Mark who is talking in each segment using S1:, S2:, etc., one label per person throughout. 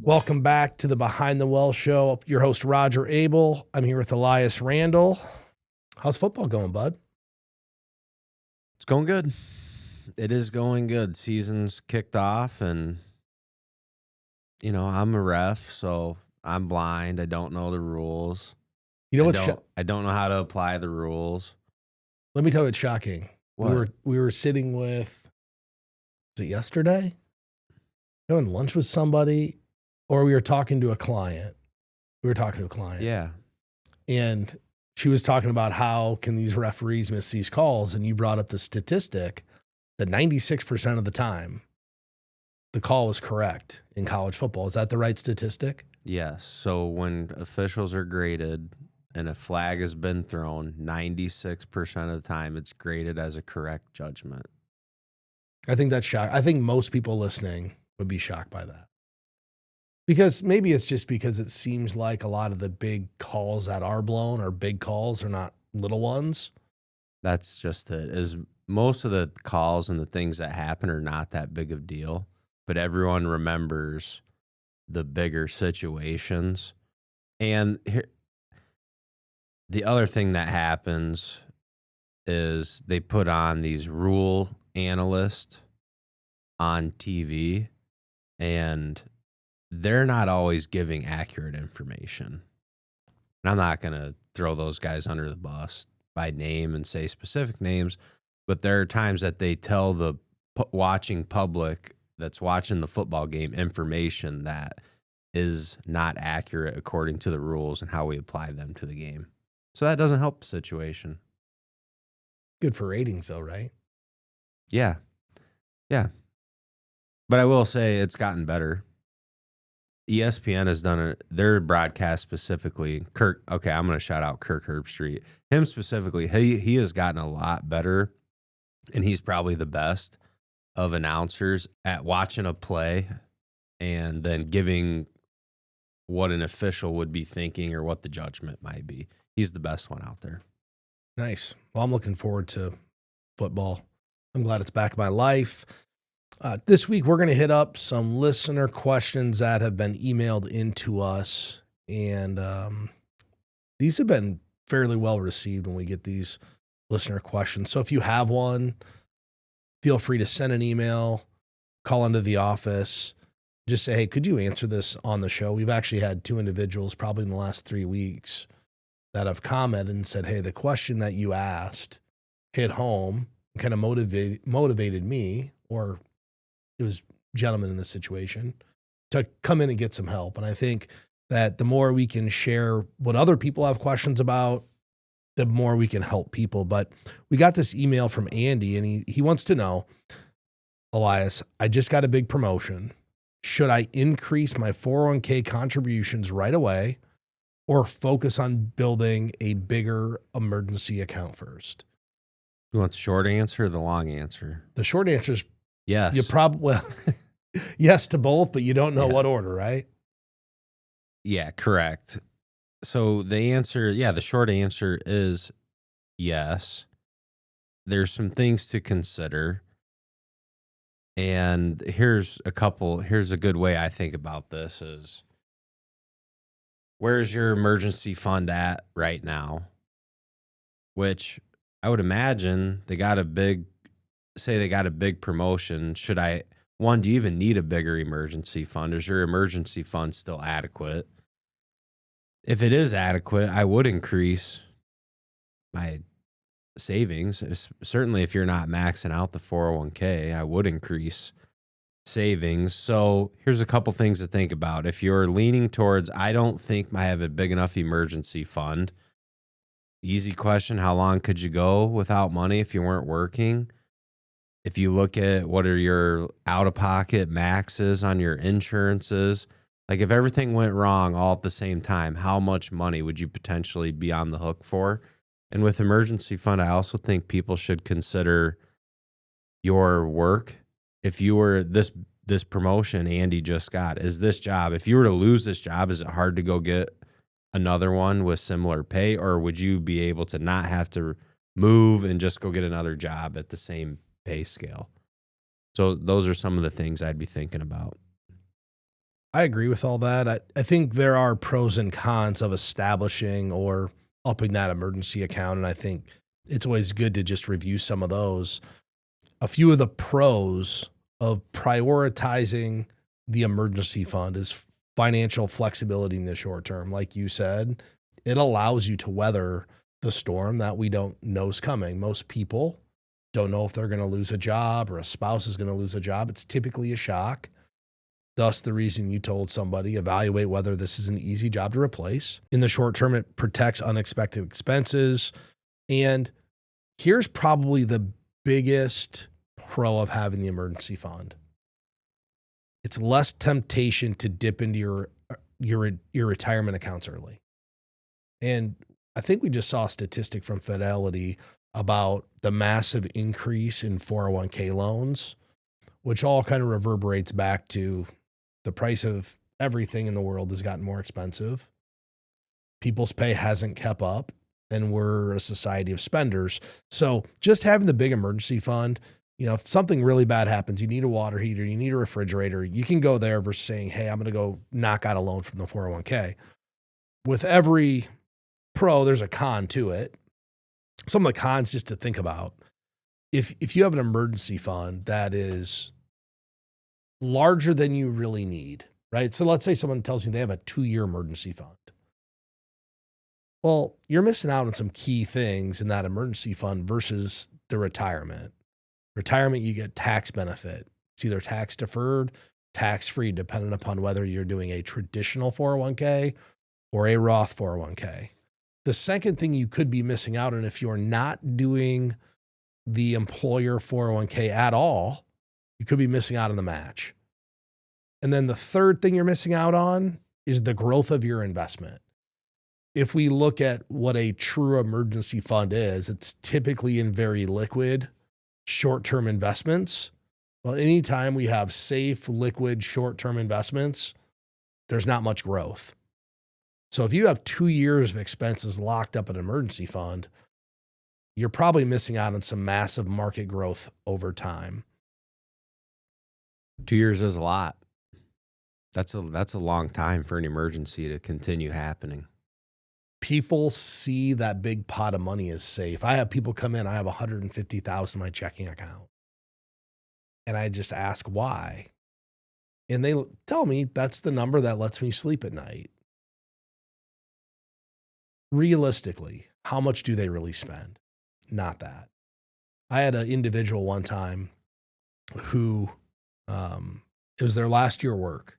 S1: Welcome back to the Behind the Well show. Your host, Roger Abel. I'm here with Elias Randel. How's football going, bud?
S2: It's going good. It is going good. Season's kicked off, and, I'm a ref, so I'm blind. I don't know the rules.
S1: You know
S2: I don't know how to apply the rules.
S1: Let me tell you what's shocking.
S2: What?
S1: We were sitting with, was it yesterday? Having lunch with somebody, or we were talking to a client.
S2: Yeah.
S1: And she was talking about how can these referees miss these calls, and you brought up the statistic that 96% of the time the call was correct in college football. Is that the right statistic?
S2: Yes. So when officials are graded and a flag has been thrown, 96% of the time it's graded as a correct judgment.
S1: I think that's shock. I think most people listening would be shocked by that. Because maybe it's just because it seems like a lot of the big calls that are blown are big calls, are not little ones.
S2: That's just it. Is most of the calls and the things that happen are not that big of a deal, but everyone remembers the bigger situations. And here, the other thing that happens is they put on these rule analysts on TV, and they're not always giving accurate information. And I'm not going to throw those guys under the bus by name and say specific names, but there are times that they tell the watching public that's watching the football game information that is not accurate according to the rules and how we apply them to the game. So that doesn't help the situation.
S1: Good for ratings, though, right?
S2: Yeah. Yeah. But I will say it's gotten better. ESPN has done their broadcast specifically. I'm going to shout out Kirk Herbstreit. Him specifically, he has gotten a lot better, and he's probably the best of announcers at watching a play and then giving what an official would be thinking or what the judgment might be. He's the best one out there.
S1: Nice. Well, I'm looking forward to football. I'm glad it's back in my life. This week, we're going to hit up some listener questions that have been emailed into us. And these have been fairly well received when we get these listener questions. So if you have one, feel free to send an email, call into the office, just say, hey, could you answer this on the show? We've actually had 2 individuals probably in the last 3 weeks that have commented and said, hey, the question that you asked hit home and kind of motivated me, or it was gentlemen in this situation, to come in and get some help. And I think that the more we can share what other people have questions about, the more we can help people. But we got this email from Andy, and he wants to know, Elias, I just got a big promotion. Should I increase my 401k contributions right away or focus on building a bigger emergency account first?
S2: You want the short answer or the long answer?
S1: The short answer is
S2: yes.
S1: You probably, yes to both, but you don't know what order, right?
S2: Yeah, correct. So the short answer is yes. There's some things to consider. And here's a good way I think about this is, where's your emergency fund at right now? Which I would imagine they got a big promotion. Do you even need a bigger emergency fund? Is your emergency fund still adequate? If it is adequate, I would increase my savings. Certainly if you're not maxing out the 401k, I would increase savings. So here's a couple things to think about. If you're leaning towards, I don't think I have a big enough emergency fund. Easy question. How long could you go without money if you weren't working? If you look at what are your out-of-pocket maxes on your insurances, like if everything went wrong all at the same time, how much money would you potentially be on the hook for? And with emergency fund, I also think people should consider your work. If you were this promotion Andy just got, is this job, if you were to lose this job, is it hard to go get another one with similar pay, or would you be able to not have to move and just go get another job at the same pay scale? So those are some of the things I'd be thinking about.
S1: I agree with all that. I think there are pros and cons of establishing or upping that emergency account. And I think it's always good to just review some of those. A few of the pros of prioritizing the emergency fund is financial flexibility in the short term. Like you said, it allows you to weather the storm that we don't know is coming. Most people don't know if they're going to lose a job or a spouse is going to lose a job. It's typically a shock. Thus, the reason you told somebody, evaluate whether this is an easy job to replace. In the short term, it protects unexpected expenses. And here's probably the biggest pro of having the emergency fund. It's less temptation to dip into your retirement accounts early. And I think we just saw a statistic from Fidelity about the massive increase in 401k loans, which all kind of reverberates back to the price of everything in the world has gotten more expensive. People's pay hasn't kept up, and we're a society of spenders. So just having the big emergency fund, if something really bad happens, you need a water heater, you need a refrigerator, you can go there versus saying, hey, I'm going to go knock out a loan from the 401k. With every pro, there's a con to it. Some of the cons just to think about. If you have an emergency fund that is larger than you really need, right? So let's say someone tells you they have a 2-year emergency fund. Well, you're missing out on some key things in that emergency fund versus the retirement. Retirement, you get tax benefit. It's either tax deferred, tax free, depending upon whether you're doing a traditional 401k or a Roth 401k. The second thing you could be missing out on if you're not doing the employer 401k at all, you could be missing out on the match. And then the third thing you're missing out on is the growth of your investment. If we look at what a true emergency fund is, it's typically in very liquid, short-term investments. Well, anytime we have safe, liquid, short-term investments, there's not much growth. So if you have 2 years of expenses locked up in an emergency fund, you're probably missing out on some massive market growth over time.
S2: 2 years is a lot. That's a long time for an emergency to continue happening.
S1: People see that big pot of money as safe. I have people come in, I have $150,000 in my checking account. And I just ask why. And they tell me that's the number that lets me sleep at night. Realistically, how much do they really spend? Not that. I had an individual one time who it was their last year of work.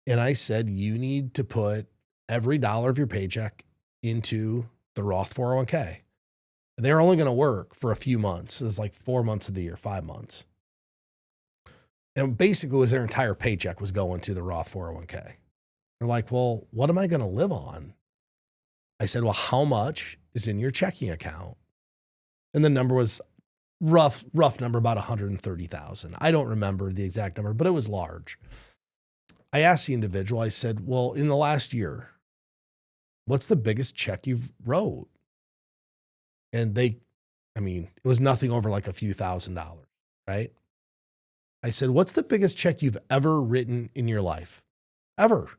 S1: And I said, you need to put every dollar of your paycheck into the Roth 401k. And they're only going to work for a few months. It's like 4 months of the year, 5 months. And basically, it was their entire paycheck was going to the Roth 401k. They're like, well, what am I going to live on? I said, well, how much is in your checking account? And the number was rough number, about 130,000. I don't remember the exact number, but it was large. I asked the individual, I said, well, in the last year, what's the biggest check you've wrote? And it was nothing over like a few $1,000s, right? I said, what's the biggest check you've ever written in your life? Ever?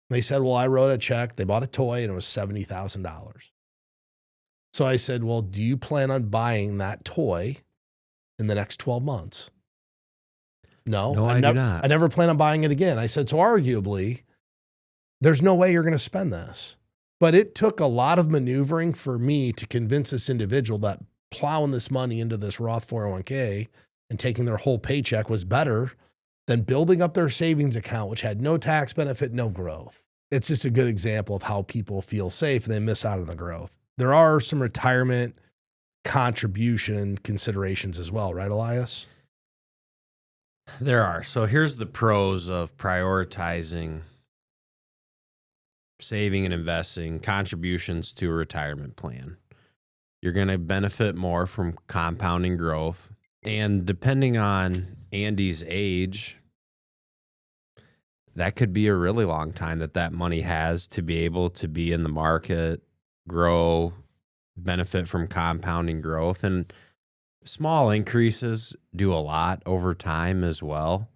S1: They said, well, I wrote a check. They bought a toy and it was $70,000. So I said, well, do you plan on buying that toy in the next 12 months? No,
S2: I do not.
S1: I never plan on buying it again. I said, so arguably, there's no way you're going to spend this. But it took a lot of maneuvering for me to convince this individual that plowing this money into this Roth 401k and taking their whole paycheck was better than building up their savings account, which had no tax benefit, no growth. It's just a good example of how people feel safe and they miss out on the growth. There are some retirement contribution considerations as well, right, Elias?
S2: There are. So here's the pros of prioritizing saving and investing contributions to a retirement plan. You're going to benefit more from compounding growth. And depending on Andy's age, that could be a really long time that money has to be able to be in the market, grow, benefit from compounding growth. And small increases do a lot over time as well.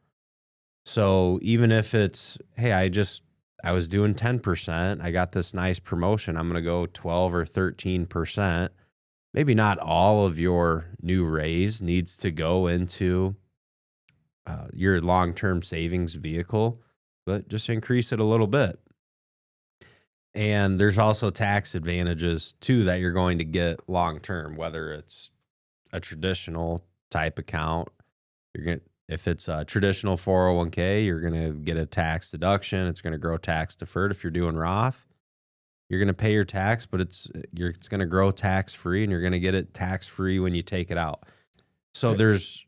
S2: So even if it's, hey, I was doing 10%, I got this nice promotion, I'm going to go 12 or 13%. Maybe not all of your new raise needs to go into your long-term savings vehicle, but just increase it a little bit. And there's also tax advantages too that you're going to get long-term, whether it's a traditional type account. If it's a traditional 401k, you're going to get a tax deduction. It's going to grow tax deferred. If you're doing Roth, you're going to pay your tax, but it's going to grow tax free, and you're going to get it tax free when you take it out. So there's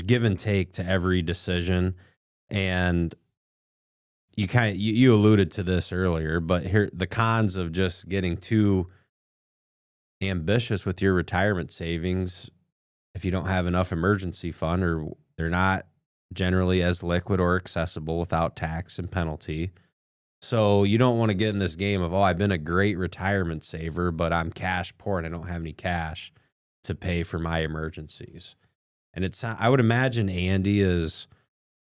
S2: give and take to every decision, and you alluded to this earlier, but here the cons of just getting too ambitious with your retirement savings. If you don't have enough emergency fund, or they're not generally as liquid or accessible without tax and penalty. So you don't want to get in this game of, I've been a great retirement saver, but I'm cash poor and I don't have any cash to pay for my emergencies. And I would imagine Andy is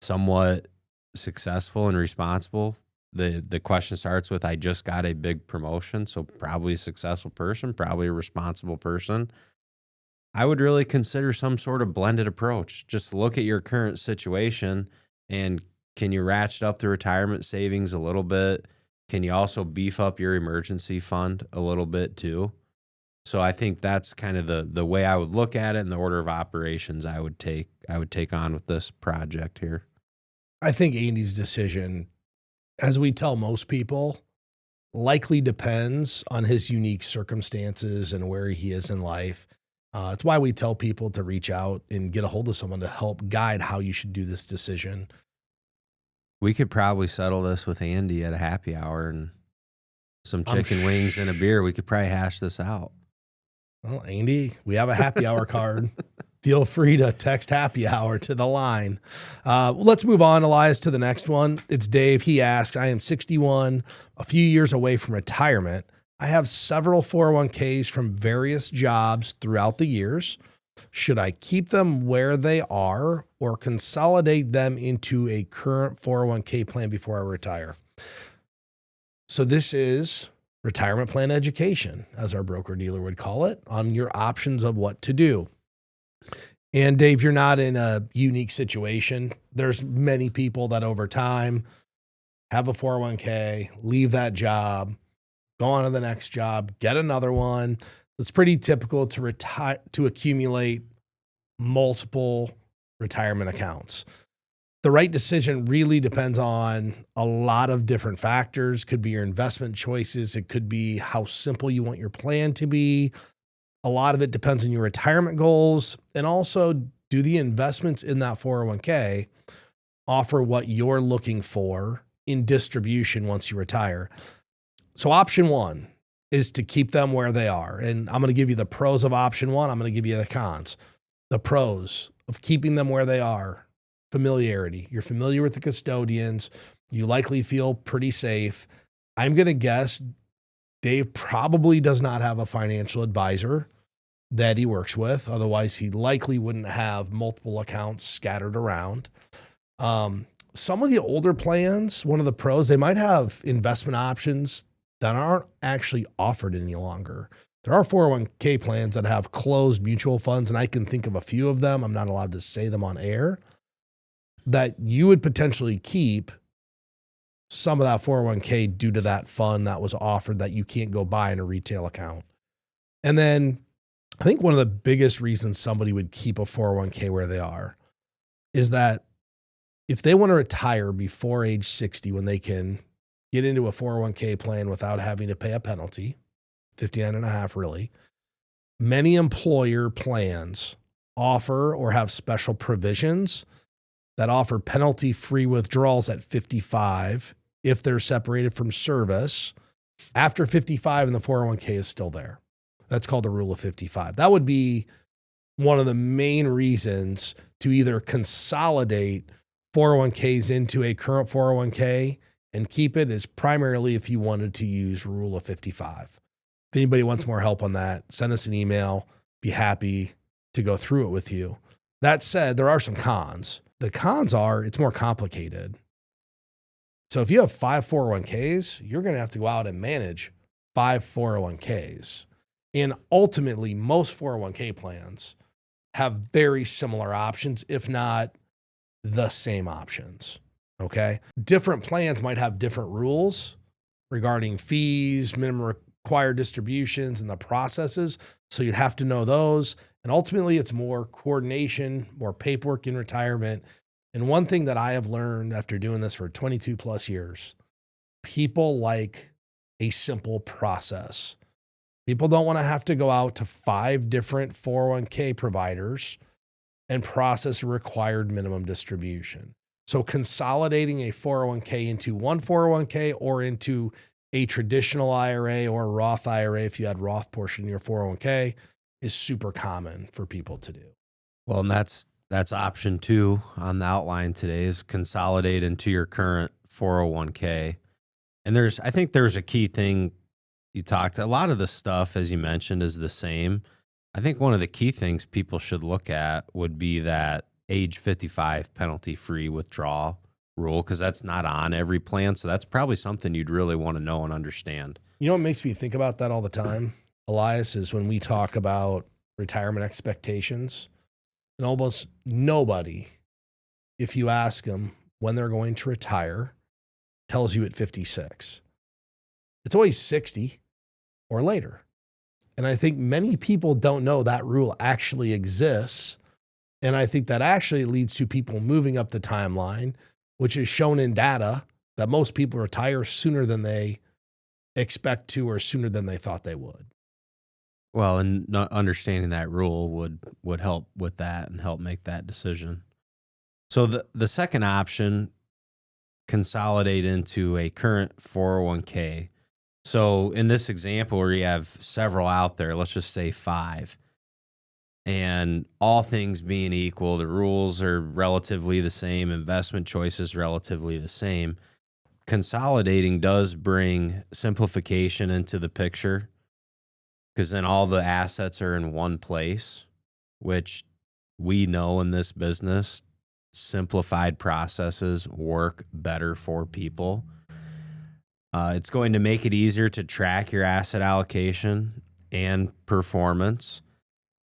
S2: somewhat successful and responsible. The question starts with, I just got a big promotion, so probably a successful person, probably a responsible person. I would really consider some sort of blended approach. Just look at your current situation, and can you ratchet up the retirement savings a little bit? Can you also beef up your emergency fund a little bit too? So I think that's kind of the way I would look at it, and the order of operations I would take on with this project here.
S1: I think Andy's decision, as we tell most people, likely depends on his unique circumstances and where he is in life. It's why we tell people to reach out and get a hold of someone to help guide how you should do this decision.
S2: We could probably settle this with Andy at a happy hour and some chicken wings and a beer. We could probably hash this out.
S1: Well, Andy, we have a happy hour card. Feel free to text happy hour to the line. Let's move on, Elias, to the next one. It's Dave. He asks, I am 61, a few years away from retirement. I have several 401ks from various jobs throughout the years. Should I keep them where they are or consolidate them into a current 401k plan before I retire? So this is retirement plan education, as our broker dealer would call it, on your options of what to do. And Dave, you're not in a unique situation. There's many people that over time have a 401k, leave that job, go on to the next job, get another one. It's pretty typical to accumulate multiple retirement accounts. The right decision really depends on a lot of different factors. Could be your investment choices. It could be how simple you want your plan to be. A lot of it depends on your retirement goals, and also, do the investments in that 401k offer what you're looking for in distribution once you retire? So option one is to keep them where they are. And I'm going to give you the pros of option one. I'm going to give you the cons. The pros of keeping them where they are: familiarity. You're familiar with the custodians. You likely feel pretty safe. I'm going to guess Dave probably does not have a financial advisor that he works with. Otherwise, he likely wouldn't have multiple accounts scattered around. Some of the older plans, one of the pros, they might have investment options that aren't actually offered any longer. There are 401k plans that have closed mutual funds, and I can think of a few of them. I'm not allowed to say them on air, that you would potentially keep some of that 401k due to that fund that was offered that you can't go buy in a retail account. And then I think one of the biggest reasons somebody would keep a 401k where they are is that if they want to retire before age 60, when they can get into a 401k plan without having to pay a penalty, 59.5 really, many employer plans offer or have special provisions that offer penalty-free withdrawals at 55 if they're separated from service. After 55 and the 401k is still there. That's called the rule of 55. That would be one of the main reasons to either consolidate 401ks into a current 401k and keep it, is primarily if you wanted to use rule of 55. If anybody wants more help on that, send us an email. Be happy to go through it with you. That said, there are some cons. The cons are it's more complicated. So if you have 5 401ks, you're going to have to go out and manage 5 401ks. And ultimately, most 401k plans have very similar options, if not the same options. Okay. Different plans might have different rules regarding fees, minimum required distributions, and the processes. So you'd have to know those. And ultimately, it's more coordination, more paperwork in retirement. And one thing that I have learned after doing this for 22 plus years, people like a simple process. People don't want to have to go out to 5 different 401k providers and process a required minimum distribution. So consolidating a 401k into one 401k or into a traditional IRA or a Roth IRA, if you had Roth portion in your 401k, is super common for people to do.
S2: Well, and that's option 2 on the outline today is consolidate into your current 401k. And I think there's a key thing you talked. A lot of the stuff, as you mentioned, is the same. I think one of the key things people should look at would be that age 55 penalty-free withdrawal rule, because that's not on every plan. So that's probably something you'd really want to know and understand.
S1: You know what makes me think about that all the time, Elias, is when we talk about retirement expectations, and almost nobody, if you ask them when they're going to retire, tells you at 56. It's always 60 or later. And I think many people don't know that rule actually exists. And I think that actually leads to people moving up the timeline, which is shown in data that most people retire sooner than they expect to or sooner than they thought they would.
S2: Well, and not understanding that rule would help with that and help make that decision. So the second option, consolidate into a current 401k. So in this example where you have several out there, let's just say 5, and all things being equal, the rules are relatively the same, investment choices relatively the same. Consolidating does bring simplification into the picture, because then all the assets are in one place, which we know in this business, simplified processes work better for people. It's going to make it easier to track your asset allocation and performance.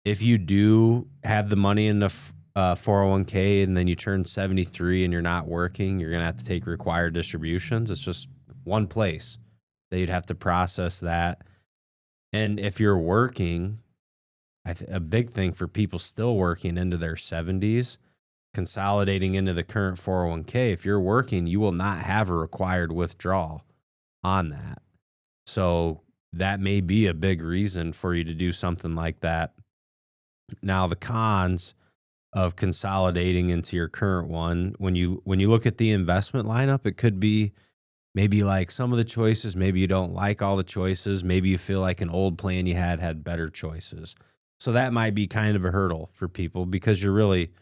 S2: If you do have the money in the 401k and then you turn 73 and you're not working, you're going to have to take required distributions. It's just one place that you'd have to process that. And if you're working, a big thing for people still working into their 70s, consolidating into the current 401k, if you're working, you will not have a required withdrawal on that. So that may be a big reason for you to do something like that. Now, the cons of consolidating into your current one, when you look at the investment lineup, it could be maybe like some of the choices, maybe you don't like all the choices, maybe you feel like an old plan you had better choices. So that might be kind of a hurdle for people, because you're really,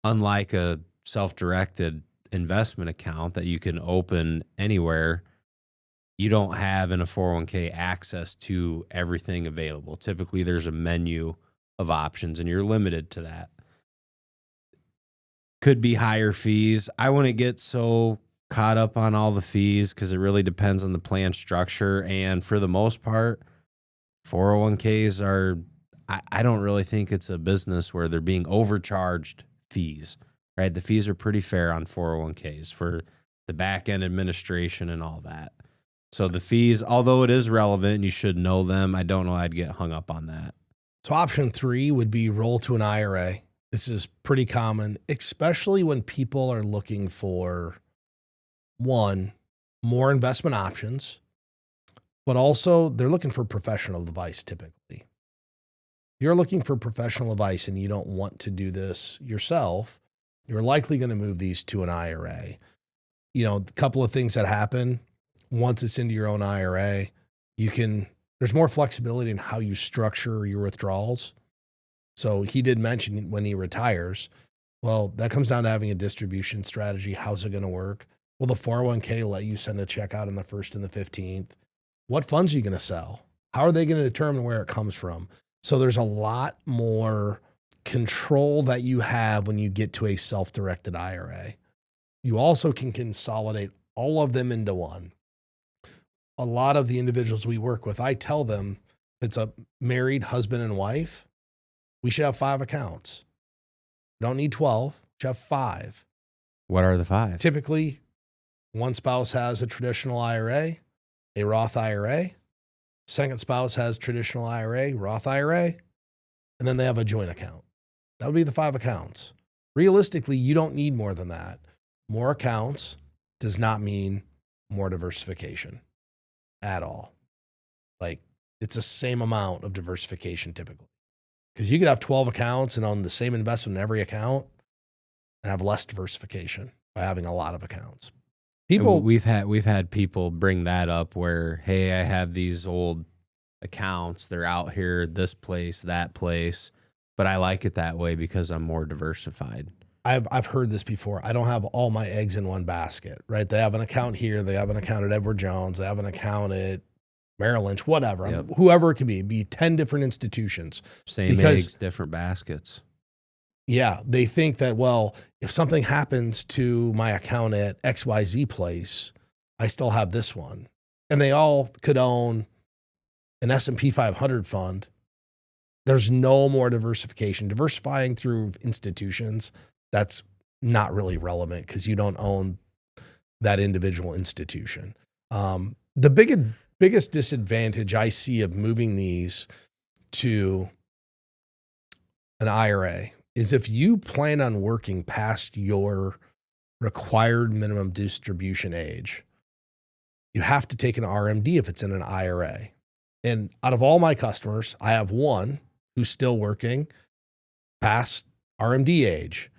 S2: unlike a self-directed investment account that you can open anywhere, you don't have in a 401k access to everything available. Typically, there's a menu of options and you're limited to that. Could be higher fees. I wouldn't get so caught up on all the fees, because it really depends on the plan structure. And for the most part, 401ks are, I don't really think it's a business where they're being overcharged fees, right? The fees are pretty fair on 401ks for the back end administration and all that. So the fees, although it is relevant, you should know them. I don't know I'd get hung up on that.
S1: So option 3 would be roll to an IRA. This is pretty common, especially when people are looking for, one, more investment options, but also they're looking for professional advice typically. If you're looking for professional advice and you don't want to do this yourself, you're likely going to move these to an IRA. You know, a couple of things that happen once it's into your own IRA, there's more flexibility in how you structure your withdrawals. So he did mention when he retires, well, that comes down to having a distribution strategy. How's it going to work? Will the 401k let you send a check out on the 1st and the 15th? What funds are you going to sell? How are they going to determine where it comes from? So there's a lot more control that you have when you get to a self-directed IRA. You also can consolidate all of them into one. A lot of the individuals we work with, I tell them, it's a married husband and wife, we should have 5 accounts. You don't need 12, you should have 5.
S2: What are the 5?
S1: Typically, one spouse has a traditional IRA, a Roth IRA. Second spouse has traditional IRA, Roth IRA, and then they have a joint account. That would be the 5 accounts. Realistically, you don't need more than that. More accounts does not mean more diversification at all. Like, it's the same amount of diversification typically. Because you could have 12 accounts and own the same investment in every account and have less diversification by having a lot of accounts. People,
S2: we've had people bring that up where, hey, I have these old accounts. They're out here, this place, that place, but I like it that way because I'm more diversified.
S1: I've heard this before. I don't have all my eggs in one basket, right? They have an account here. They have an account at Edward Jones. They have an account at Merrill Lynch, whatever,
S2: Yep.
S1: Whoever it could be. It'd be 10 different institutions.
S2: Same eggs, different baskets.
S1: Yeah, they think that, well, if something happens to my account at XYZ place, I still have this one. And they all could own an S&P 500 fund. There's no more diversification. Diversifying through institutions, that's not really relevant because you don't own that individual institution. The biggest disadvantage I see of moving these to an IRA is if you plan on working past your required minimum distribution age, you have to take an RMD if it's in an IRA. And out of all my customers, I have one who's still working past RMD age.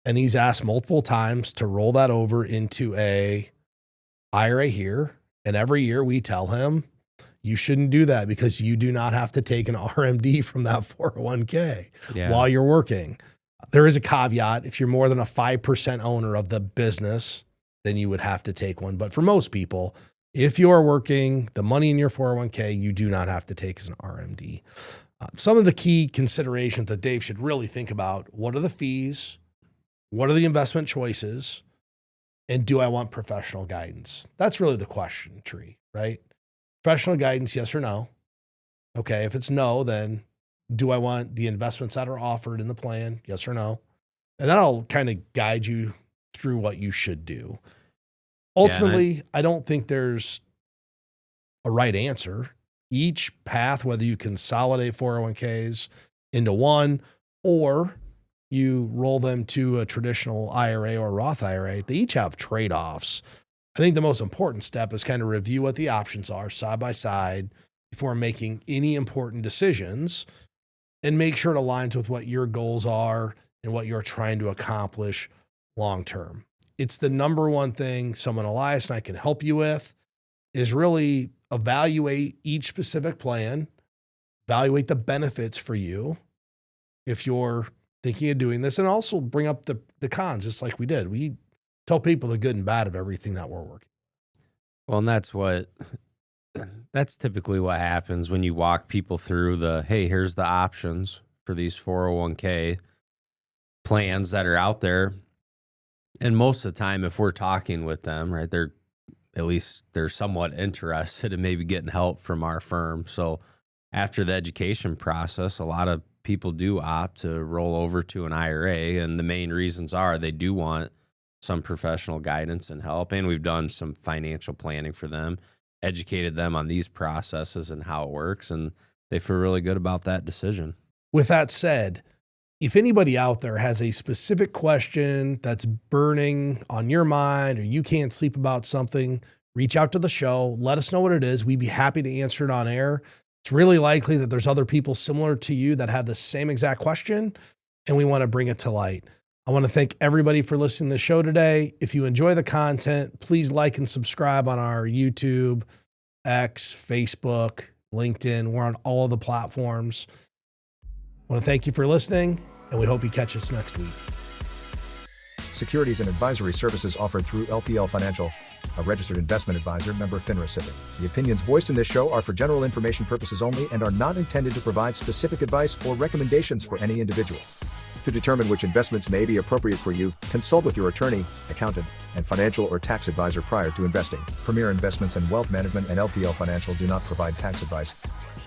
S1: And he's asked multiple times to roll that over into a IRA here. And every year we tell him, you shouldn't do that because you do not have to take an RMD from that 401k while you're working. There is a caveat. If you're more than a 5% owner of the business, then you would have to take one. But for most people, if you're working, the money in your 401k, you do not have to take as an RMD. Some of the key considerations that Dave should really think about: what are the fees? What are the investment choices? And do I want professional guidance? That's really the question tree, right? Professional guidance, yes or no? Okay, if it's no, then do I want the investments that are offered in the plan? Yes or no? And that'll kind of guide you through what you should do. Ultimately, I don't think there's a right answer. Each path, whether you consolidate 401ks into one or you roll them to a traditional IRA or Roth IRA, they each have trade-offs. I think the most important step is kind of review what the options are side by side before making any important decisions, and make sure it aligns with what your goals are and what you're trying to accomplish long-term. It's the number one thing someone, Elias, and I can help you with is really evaluate each specific plan, evaluate the benefits for you if you're thinking of doing this, and also bring up the cons, just like we did. We tell people the good and bad of everything that we're working.
S2: Well, and that's typically what happens when you walk people through hey, here's the options for these 401k plans that are out there. And most of the time, if we're talking with them, right, they're somewhat interested in maybe getting help from our firm. So after the education process, a lot of people do opt to roll over to an IRA. And the main reasons are they do want some professional guidance and help. And we've done some financial planning for them, educated them on these processes and how it works. And they feel really good about that decision.
S1: With that said, if anybody out there has a specific question that's burning on your mind or you can't sleep about something, reach out to the show. Let us know what it is. We'd be happy to answer it on air. It's really likely that there's other people similar to you that have the same exact question, and we want to bring it to light. I want to thank everybody for listening to the show today. If you enjoy the content, please like and subscribe on our YouTube, X, Facebook, LinkedIn. We're on all of the platforms. I want to thank you for listening, and we hope you catch us next week.
S3: Securities and advisory services offered through LPL Financial, a registered investment advisor, member FINRA SIPC. The opinions voiced in this show are for general information purposes only and are not intended to provide specific advice or recommendations for any individual. To determine which investments may be appropriate for you, consult with your attorney, accountant, and financial or tax advisor prior to investing. Premier Investments and Wealth Management and LPL Financial do not provide tax advice.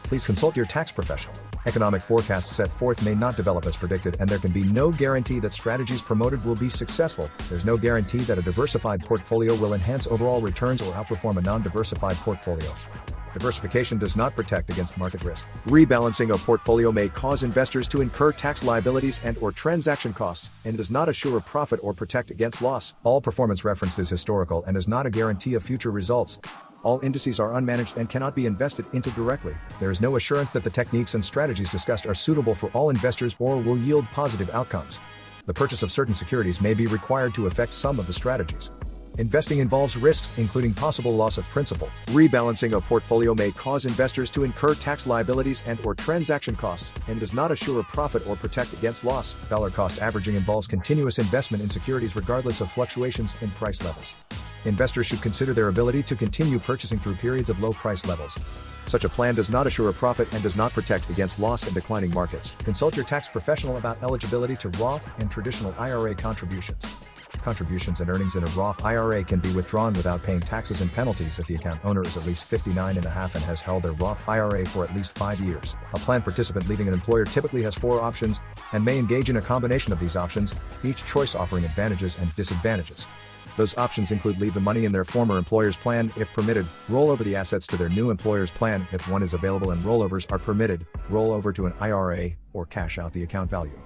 S3: Please consult your tax professional. Economic forecasts set forth may not develop as predicted, and there can be no guarantee that strategies promoted will be successful. There's no guarantee that a diversified portfolio will enhance overall returns or outperform a non-diversified portfolio. Diversification does not protect against market risk. Rebalancing a portfolio may cause investors to incur tax liabilities and/or transaction costs, and does not assure a profit or protect against loss. All performance referenced is historical and is not a guarantee of future results. All indices are unmanaged and cannot be invested into directly. There is no assurance that the techniques and strategies discussed are suitable for all investors or will yield positive outcomes. The purchase of certain securities may be required to affect some of the strategies. Investing involves risks, including possible loss of principal. Rebalancing a portfolio may cause investors to incur tax liabilities and/or transaction costs, and does not assure a profit or protect against loss. Dollar cost averaging involves continuous investment in securities regardless of fluctuations in price levels. Investors should consider their ability to continue purchasing through periods of low price levels. Such a plan does not assure a profit and does not protect against loss in declining markets. Consult your tax professional about eligibility to Roth and traditional IRA contributions. Contributions and earnings in a Roth IRA can be withdrawn without paying taxes and penalties if the account owner is at least 59.5 and has held their Roth IRA for at least 5 years. A plan participant leaving an employer typically has 4 options and may engage in a combination of these options, each choice offering advantages and disadvantages. Those options include leave the money in their former employer's plan if permitted, roll over the assets to their new employer's plan if one is available and rollovers are permitted, roll over to an IRA, or cash out the account value.